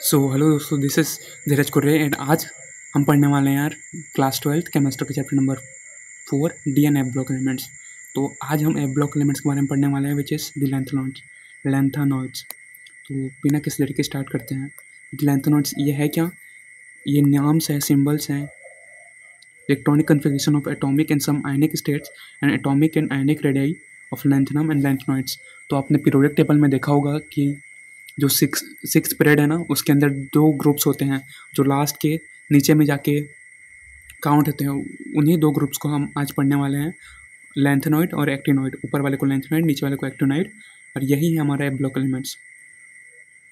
So hello दोस्तों, this is Dheeraj Kurre and आज हम पढ़ने वाले हैं यार क्लास 12th केमिस्ट्री के chapter number 4 D and F block elements. तो आज हम एफ ब्लॉक एलिमेंट्स के बारे में पढ़ने वाले हैं विच इज़ द लैंथेनॉइड्स। तो बिना किसी तरीके स्टार्ट करते हैं। द लैंथेनॉइड्स ये है क्या? ये नाम्स हैं, सिम्बल्स हैं, electronic configuration of atomic and some ionic states and atomic and ionic radii of lanthanum and lanthanoids. तो आपने पीरियोडिक टेबल में देखा होगा कि जो सिक्स पीरियड है ना, उसके अंदर दो ग्रुप्स होते हैं जो लास्ट के नीचे में जाके काउंट होते हैं। उन्हीं दो ग्रुप्स को हम आज पढ़ने वाले हैं, लैंथेनॉइड और एक्टिनॉइड। ऊपर वाले को लैंथेनॉइड, नीचे वाले को एक्टिनॉइड। और यही है हमारा ब्लॉक एलिमेंट्स।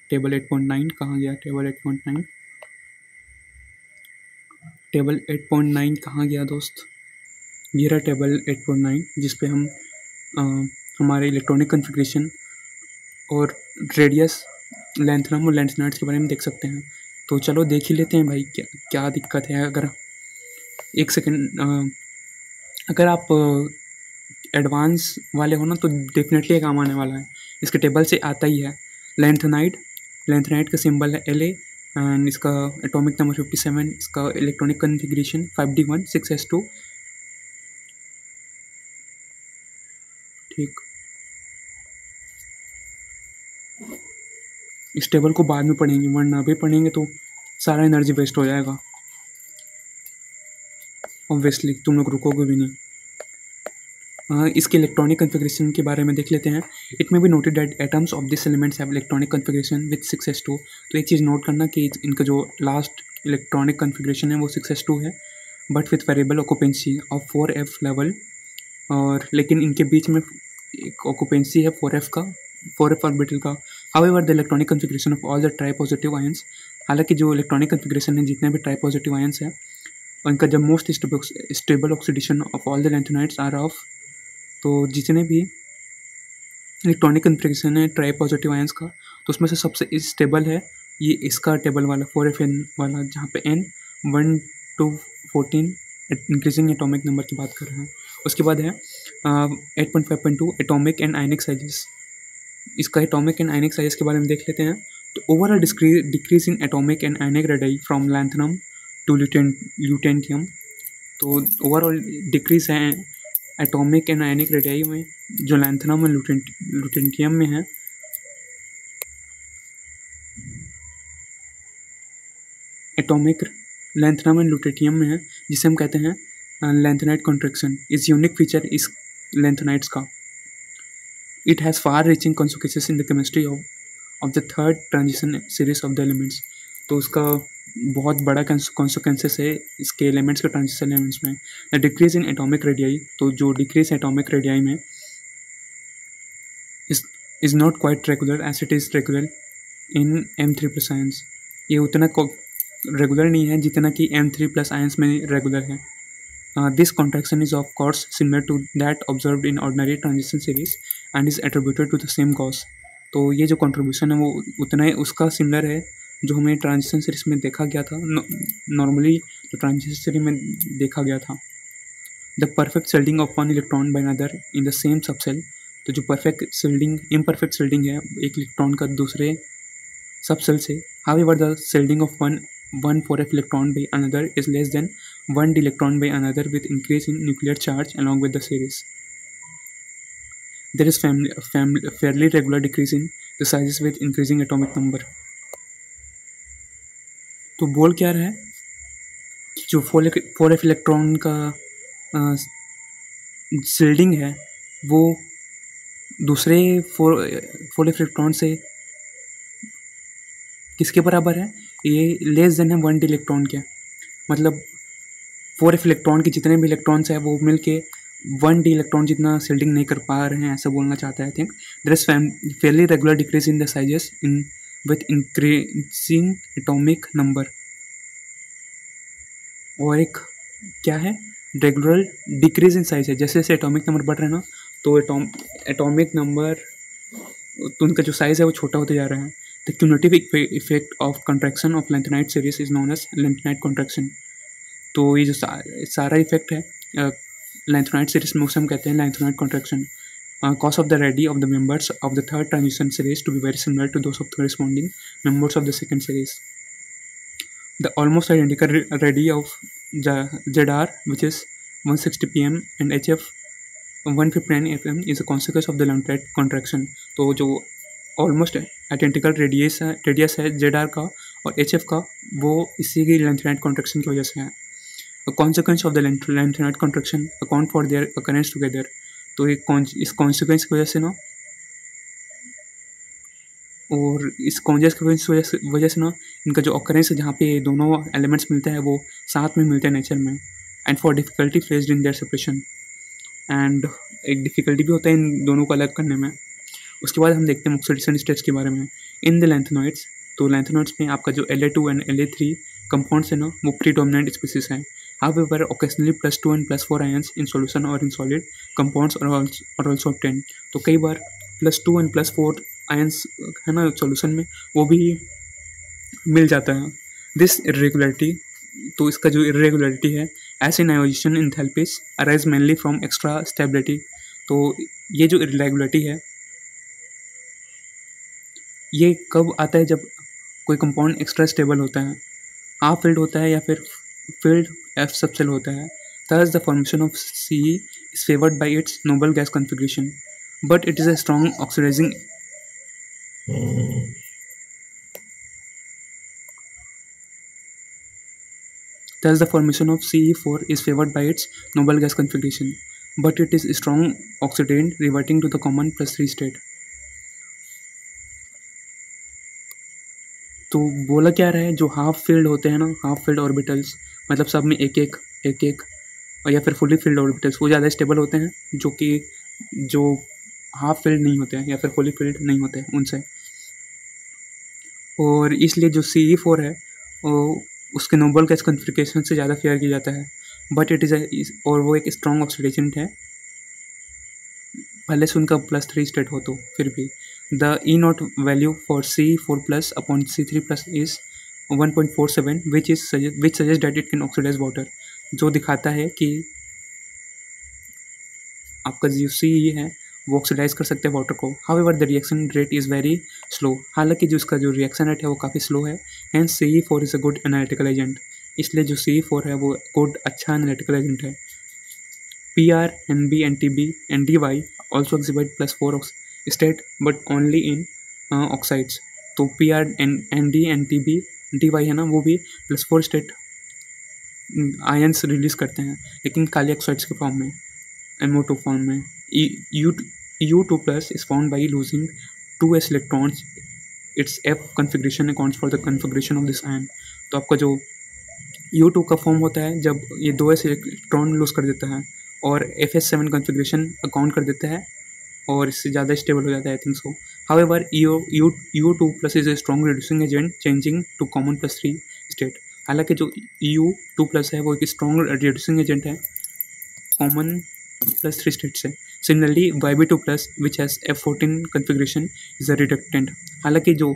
टेबल 8.9 कहाँ गया? टेबल 8.9 टेबल 8.9 कहाँ गया दोस्त? ये रहा टेबल 8.9 जिस पे हम हमारे इलेक्ट्रॉनिक कन्फिग्रेशन और रेडियस लैंथेनम और लैंथेनॉइड्स के बारे में देख सकते हैं। तो चलो देख ही लेते हैं भाई, क्या दिक्कत है। अगर एक सेकेंड, अगर आप एडवांस वाले हो ना तो डेफिनेटली काम आने वाला है। इसके टेबल से आता ही है लैंथेनाइड का सिंबल है La एंड इसका एटॉमिक नंबर 57, इसका इलेक्ट्रॉनिक कन्फिग्रेशन 5d1 6s2। ठीक, इस टेबल को बाद में पढ़ेंगे, वरना अभी पढ़ेंगे तो सारा एनर्जी वेस्ट हो जाएगा। ऑब्वियसली तुम लोग रुकोगे भी नहीं। इसके इलेक्ट्रॉनिक कन्फिग्रेशन के बारे में देख लेते हैं। इट में भी noted that atoms of this elements have electronic configuration with 6s2। तो एक चीज़ नोट करना कि इनका जो लास्ट इलेक्ट्रॉनिक कन्फिग्रेशन है वो 6s2 है, but with variable occupancy of 4f level. और लेकिन इनके बीच में एक ऑक्यूपेंसी है 4f ऑर्बिटल का। However the electronic configuration of all the try positive ions, हालांकि जो इलेक्ट्रॉनिक कन्फिग्रेशन है जितने भी ट्राई पॉजिटिव आयंस है उनका जब most stable oxidation of all the lanthanoids are of. तो जितने भी इलेक्ट्रॉनिक कन्फिग्रेशन है ट्राई पॉजिटिव आयंस का, तो उसमें से सबसे स्टेबल है ये इसका टेबल वाला 4FN वाला, जहाँ पे n 1 to 14 increasing atomic number की बात कर रहे हैं। उसके बाद है 8.5.2 एटॉमिक एंड आयनिक साइजेस। इसका एटॉमिक एंड आयनिक साइजेस के बारे में देख लेते हैं। तो overall decrease in atomic and ionic radii from lanthanum to lutetium. तो ओवरऑल डिक्रीज है एटॉमिक एंड आयनिक रेडियाई में जो लैंथेनम और ल्यूटेंटियम में है। एटॉमिक लैंथेनम एंड ल्यूटेंटियम में है, जिसे हम कहते हैं lanthanide contraction is unique feature इस लैंथेनाइड्स का। It has far reaching consequences in the chemistry of the third transition series of the elements. तो उसका बहुत बड़ा कॉन्सिक्वेंसेस है इसके एलिमेंट्स के ट्रांजिशन एलिमेंट्स में। The decrease in atomic radii, तो जो डिक्रीज एटॉमिक रेडियाई में is not quite regular as it is regular in M3+ ions. ये उतना रेगुलर नहीं है जितना कि M3+ आयंस में रेगुलर है। This contraction is of course similar to that observed in ordinary transition series and is attributed to the same cause. तो ये जो कॉन्ट्रीब्यूशन है वो उतना ही उसका सिमिलर है जो हमें ट्रांजिशन सीरीज में देखा गया था, नॉर्मली जो ट्रांजिशन सीरीज में देखा गया था। The perfect shielding of one electron by another in the same subshell. तो जो परफेक्ट शेल्डिंग इम्परफेक्ट शेल्डिंग है एक इलेक्ट्रॉन का दूसरे सबसेल से। However the shielding of one 4f electron by another is less than 1 d electron by another with increase in nuclear charge along with the series. There is fairly regular decrease in the sizes with increasing atomic number. तो बोल क्या रहा है कि जो 4f electron का shielding है वो दूसरे 4f इलेक्ट्रॉन से किसके बराबर है? ये लेस देन है 1 d इलेक्ट्रॉन के। मतलब 4f इलेक्ट्रॉन के जितने भी इलेक्ट्रॉन्स हैं वो मिलके 1 d इलेक्ट्रॉन जितना शेल्डिंग नहीं कर पा रहे हैं, ऐसा बोलना चाहता है। I think there is fairly regular decrease in the sizes in with increasing atomic number. और एक क्या है? रेगुलर डिक्रीज इन साइज है। जैसे जैसे एटॉमिक नंबर बढ़ रहे हैं ना, तो एटॉमिक नंबर तो उनका जो साइज़ है वो छोटा होते जा रहा है। The cumulative effect of contraction of lanthanide series is known as lanthanide contraction. तो ये जो सारा इफेक्ट है लैंथेनाइड सीरीज में उसे हम कहते हैं lanthanide contraction. cause of the radii of the members of the third transition series to be very similar to those of the corresponding members of the second series. The almost identical radii of ZR, which is 160 pm, and HF 159 fm is a consequence of the lambda contraction. तो जो almost identical radius है ZR का और HF का, वो इसी की lanthanide contraction की वजह से है. A consequence of the lengthened contraction account for their occurrence together. तो इस consequence की वजह से ना, और इस consequence की वजह से ना, इनका जो occurrence है जहाँ पे दोनों elements मिलते हैं वो साथ में मिलते हैं नेचर में. And for difficulty faced in their separation. And एक difficulty भी होता है इन दोनों को अलग करने में. उसके बाद हम देखते हैं oxidation states के बारे में. In the lanthanoids, तो lanthanoids में आपका जो La2 and La3 compounds है ना, वो predominant species हैं. However, occasionally +2 and +4 ions in solution or in solid compounds are also obtained. तो कई बार +2 and +4 ions है ना solution में, वो भी मिल जाता है. This irregularity, तो इसका जो irregularity है as in ionization enthalpies arise mainly from extra stability. तो ये जो irregularity है ये कब आता है? जब कोई कंपाउंड एक्स्ट्रा स्टेबल होता है, हाफ फिल्ड होता है या फिर filled F subcell होता है. Thus the formation of CE is favored by its noble gas configuration, but it is a strong oxidizing Thus the formation of CE4 is favored by its noble gas configuration, but it is a strong oxidant reverting to the common +3 state. तो बोला क्या रहा है, जो half filled होते हैं ना, half filled orbitals, मतलब सब में एक एक और या फिर फुली फिल्ड ऑर्बिटल्स, वो ज़्यादा स्टेबल होते हैं जो हाफ फिल्ड नहीं होते हैं या फिर फुली फिल्ड नहीं होते हैं उनसे. और इसलिए जो CE4 है वो उसके नोबल गैस कॉन्फिगरेशन से ज़्यादा फेयर किया जाता है. बट इट इज़ और वो एक स्ट्रॉन्ग ऑक्सीडेंट है, भले से उनका +3 स्टेट हो. तो फिर भी the E0 value for C4+ upon C3+ is 1.47 which suggest that it can oxidise water, जो दिखाता है कि आपका जो CE है वो ऑक्सीडाइज कर सकते हैं वाटर को. However the reaction rate is very slow, हालांकि जो इसका जो रिएक्शन रेट है वो काफ़ी स्लो है. Hence CE4 is a good analytical agent, इसलिए जो CE4 है वो गुड अच्छा एनालिटिकल एजेंट है. PR, NB, and TB and DY also exhibit +4 state but only in oxides. तो PR, ND and TB, DY है ना, वो भी +4 स्टेट आयंस रिलीज करते हैं, लेकिन काली ऑक्साइड्स के फॉर्म में, MO2 फॉर्म में. U2+ is found by losing 2s electrons. Its F configuration accounts for the configuration of this ion. तो आपका जो U2 का फॉर्म होता है जब ये 2s इलेक्ट्रॉन लूज कर देता है, और FS7 कॉन्फ़िगरेशन अकाउंट कर देता है और इससे ज़्यादा स्टेबल हो जाता है, I think so. However U2+ is a strong reducing agent changing to common +3 state. हालांकि जो U2+ है वो एक स्ट्रॉन्ग रिड्यूसिंग एजेंट है कॉमन +3 स्टेट से. Similarly YB2+ which has F14 configuration is a reductant. हालांकि जो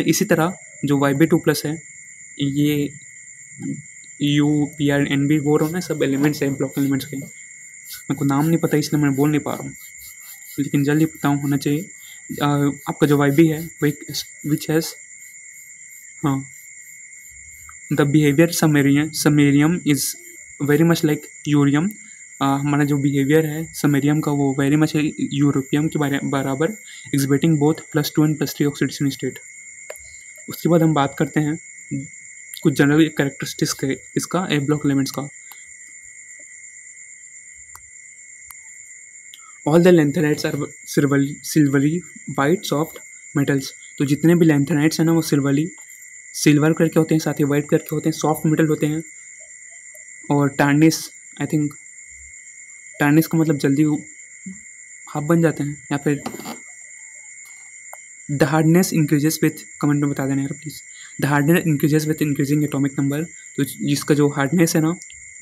इसी तरह जो YB2+ है, ये U, PR, NB वो रहा ना, सब एलिमेंट्स हैं ब्लॉक एलिमेंट्स के. मेरे को नाम नहीं पता इसलिए मैं बोल नहीं पा रहा हूँ, लेकिन जल्दी पता होना चाहिए. आपका जो YB है वो एक विच हैज़, हाँ, the behaviour samarium is very much like europium. हमारा जो बिहेवियर है समैरियम का वो वेरी मच यूरोपियम के बराबर, exhibiting both +2 and +3 oxidation state. उसके बाद हम बात करते हैं कुछ जनरल कैरेक्टरिस्टिक्स इसका ए ब्लॉक एलिमेंट्स का. All the lanthanides are silvery white soft metals. तो जितने भी लैंथेनाइट्स हैं ना वो सिल्वर कलर के होते हैं, साथ ही वाइट कलर के होते हैं, सॉफ्ट मेटल होते हैं. और टार्निस, आई थिंक टार्निस का मतलब जल्दी हाफ बन जाते हैं, या फिर the hardness increases with, comment में बता देना यार please. The hardness increases with increasing atomic number. तो जिसका जो हार्डनेस है ना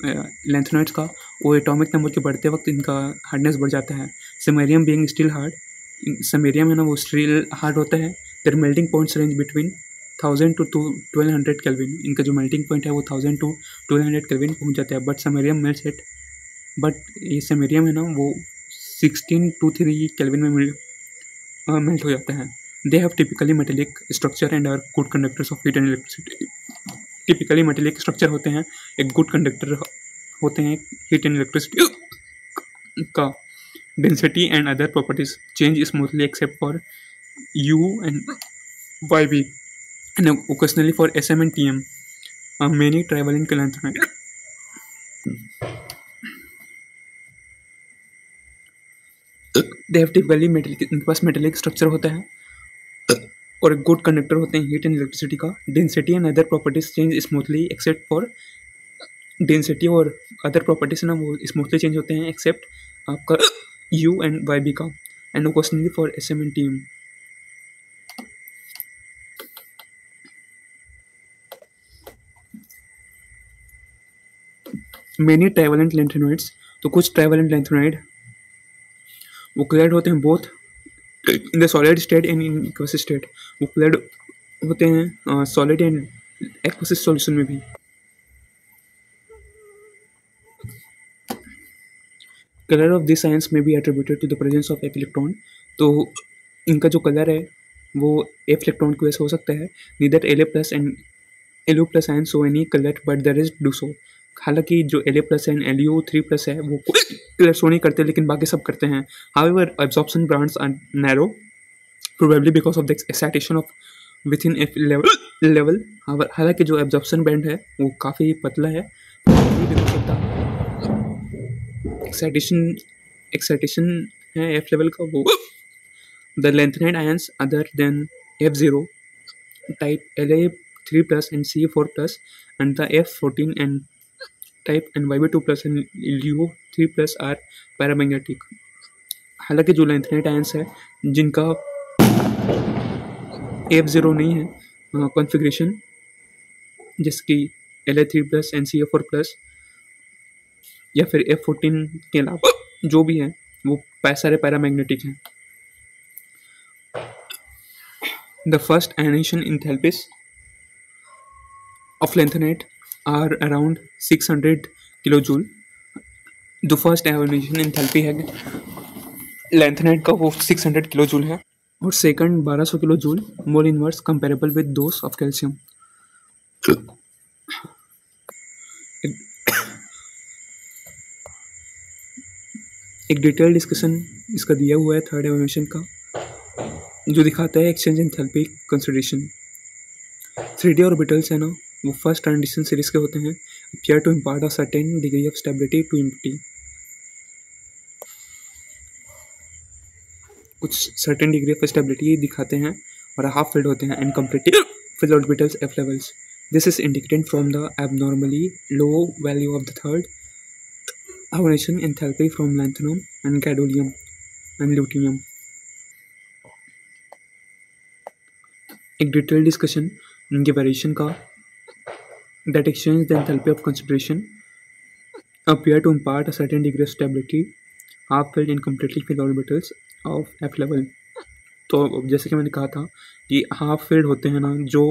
लैंथेनाइट्स का, वो एटॉमिक नंबर के बढ़ते वक्त इनका हार्डनेस बढ़ जाता है. Samarium being still hard, samarium है ना वो स्टिल हार्ड होता है. Their melting points range between 1000 to 1200 kelvin. इनका जो मेल्टिंग पॉइंट है वो 1000 to 1200 केल्विन पहुँच जाता है. But samarium melts it, but ये समैरियम है ना वो 16 to 3 केल्विन में मेल्ट हो जाते हैं। They have typically metallic structure and are good conductors of heat and electricity. Typically metallic structure होते हैं, एक गुड कंडक्टर होते हैं हीट एंड इलेक्ट्रिसिटी का। Density and other properties change smoothly except for U and YB and occasionally for SM and TM. Many travel in lanthanide. They have typically metallic, इनके पास metallic structure होता है और एक good conductor होते हैं heat and electricity का। Density and other properties change smoothly except for density और other properties ना वो स्मूथली चेंज होते हैं एक्सेप्ट आपका U and YB का and occasionally for SM and TM. Many trivalent lanthanoids, तो कुछ ट्राइवेलेंट लैंथेनॉइड वो क्लियर्ड होते हैं both in the solid state and in aqueous state. वो क्लियर्ड होते हैं सॉलिड एंड एक्वस सॉल्यूशन में भी। Colour of this science may be attributed to the presence of F electron, तो इनका जो कलर है वो एफ इलेक्ट्रॉन की वजह से हो सकता है। Neither La plus and Lu plus ion so any colour but the rest do so. हालांकि जो La प्लस एंड Lu3+ है वो कलर शो नहीं करते लेकिन बाकी सब करते हैं। However absorption bands are narrow probably because of the excitation of within F level. हालांकि जो एब्जॉर्प्शन बैंड है वो काफ़ी पतला है बिकॉज ऑफ द एक्साइटेशन है एफ लेवल का। वो the lanthanide ions other than F0 type La3+ and Ca4+ and the F14 and type and Yb2+ and Lu3+ are paramagnetic। हालांकि जो lanthanide ions है जिनका F0 नहीं है कॉन्फ़िगरेशन जिसकी La3+ and Ca4+ या फिर F14 के अलावा जो भी हैं वो सारे पैरामैग्नेटिक हैं। The first ionization enthalpies of lanthanide are around 600 kilojoule। जो फर्स्ट ionization enthalpy है lanthanide का वो 600 किलोजूल है और second 1200 kilojoule, mole inverse comparable with those of calcium. एक डिटेल डिस्कशन इसका दिया हुआ है थर्ड ionization का जो दिखाता है exchange enthalpy consideration. 3D orbitals है ना वो फर्स्ट ट्रांजिशन सीरीज के होते हैं। Appear to impart a certain degree of stability to empty. कुछ सर्टेन डिग्री ऑफ स्टेबिलिटी दिखाते हैं और हाफ फिल्ड होते हैं and completely filled orbitals F levels. This is indicated from the abnormally low value of the third ionization enthalpy from lanthanum and gadolinium and lutetium। एक detail discussion इनके variation का that exchange the enthalpy of concentration appear to impart a certain degree of stability half filled in completely filled orbitals of f level। तो जैसे कि मैंने कहा था कि हाफ फिल्ड होते हैं ना जो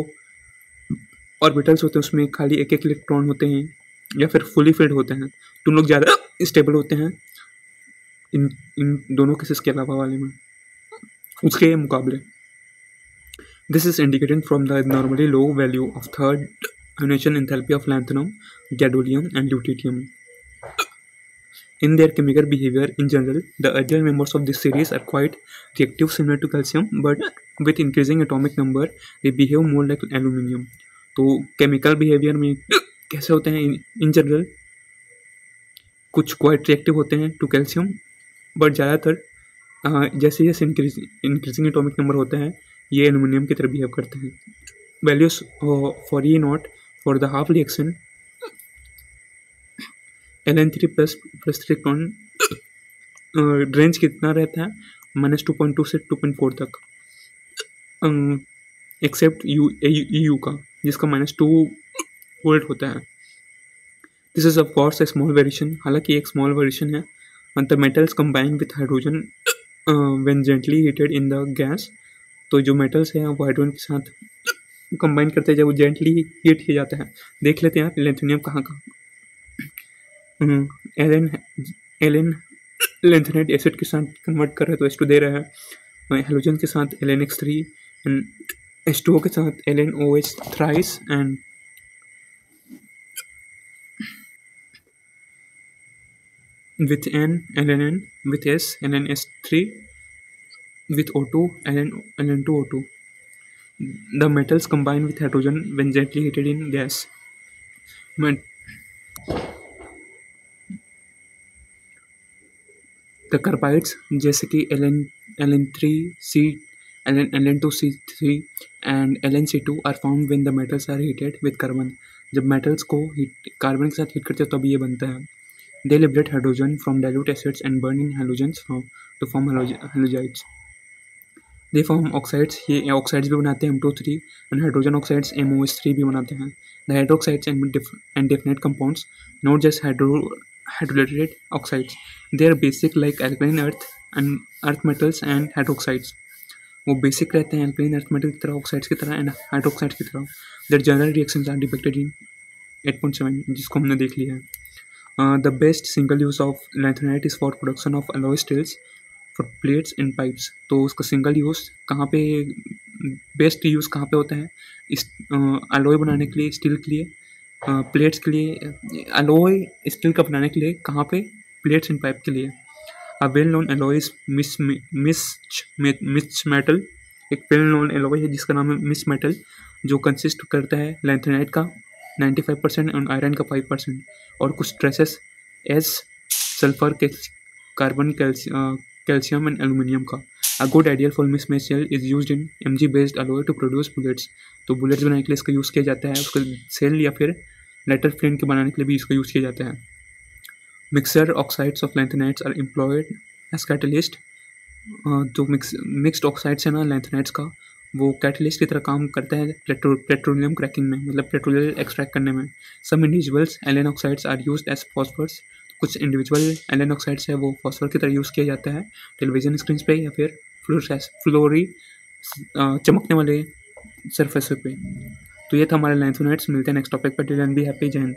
ऑर्बिटल्स होते हैं उसमें खाली एक एक इलेक्ट्रॉन होते हैं या फिर फुली फिल्ड होते हैं तो उन लोग ज़्यादा स्टेबल होते हैं इन दोनों केसेस के अलावा वाले में उसके मुकाबले। This is indicated from the abnormally low value of third ionization enthalpy of lanthanum, gadolinium, and lutetium. In their chemical behavior in general, the earlier members of this series are quite reactive, similar to calcium, but with increasing atomic number, they behave more like aluminium. तो chemical behavior में कैसे होते हैं in general? कुछ quite reactive होते हैं to calcium, but ज़्यादातर जैसे जैसे increasing atomic number होता है ये एल्यूमिनियम की तरह बिहेव करते हैं। Values for E not for the half reaction Ln3+ electron range कितना रहता है -2.2 से 2.4 तक एक्सेप्ट EU का जिसका -2 वोल्ट होता है। This is of course A small variation, हालांकि एक स्मॉल वेरिएशन है। The metals combine with hydrogen when gently heated in the gas. तो जो मेटल्स हैं वो हाइड्रोजन के साथ कंबाइन करते हैं जब वो जेंटली हीट किया जाता है। देख लेते हैं लैंथेनियम कहाँ कहाँ। एलन लेंथेनाइट एसिड के साथ कन्वर्ट कर रहा है तो H2 दे रहा है। हेलोजन के साथ LnX3 एंड H2O के साथ LnOH thrice and with N LNN, with S LnS3, with O2 Ln2O2. The metals combine with hydrogen when gently heated in gas. The carbides जैसे कि Ln3C, Ln2C3 and LnC2 are formed when the metals are heated with carbon. जब metals को carbon के साथ heat करते हैं तब ये बनता है. They liberate hydrogen from dilute acids and burn in halogens to form halogides. They form oxides. ये oxides भी बनाते हैं M2O3 and hydrogen oxides MOH3 भी बनाते हैं. The hydroxides and definite compounds, not just hydrolylated oxides. They are basic like alkaline earth metals and hydroxides. वो basic रहते हैं alkaline earth metal की तरह, oxides की तरह and hydroxides की तरह. Their general reactions are depicted in 8.7 जिसको हमने देख लिया है. The best single use of lanthanide is for production of alloy steels for plates and pipes. तो उसका सिंगल यूज़ कहाँ पे, बेस्ट यूज़ कहाँ पे होता है? इस अलॉय बनाने के लिए, स्टील के लिए, प्लेट्स के लिए. अलॉय स्टील का बनाने के लिए कहाँ पे? प्लेट्स एंड पाइप के लिए. A well known alloy is mix metal. एक वेल नोन एलॉय है जिसका नाम है मिक्स मेटल, जो कंसिस्ट करता है लैंथेनाइट का 95% और आयरन का 5%, और कुछ traces as sulphur, carbon, calcium and aluminium का. A good ideal for mismatch cell is used in Mg based alloy to produce bullets. तो बुलेट्स बनाने के लिए इसका यूज़ किया जाता है. उसका सेल या फिर लेटर फ्लेम के बनाने के लिए भी इसका यूज़ किया जाता है. Mixer oxides of lanthanides are employed as catalyst. जो मिक्स्ड ऑक्साइड्स है ना लैंथेनाइट्स का, वो कैटलिस्ट की तरह काम करता है पेट्रोलियम क्रैकिंग में, मतलब पेट्रोलियम एक्सट्रैक्ट करने में. Some individuals Ln oxides are used as phosphors. कुछ इंडिविजुअल एलन ऑक्साइड्स है वो फॉस्फर की तरह यूज़ किया जाता है टेलीविजन स्क्रीन पे या फिर फ्लोरी चमकने वाले सरफेस पे. तो ये था हमारे लैंथेनाइट्स. मिलते हैं नेक्स्ट टॉपिक पर. Till then be happy. Jai Hind.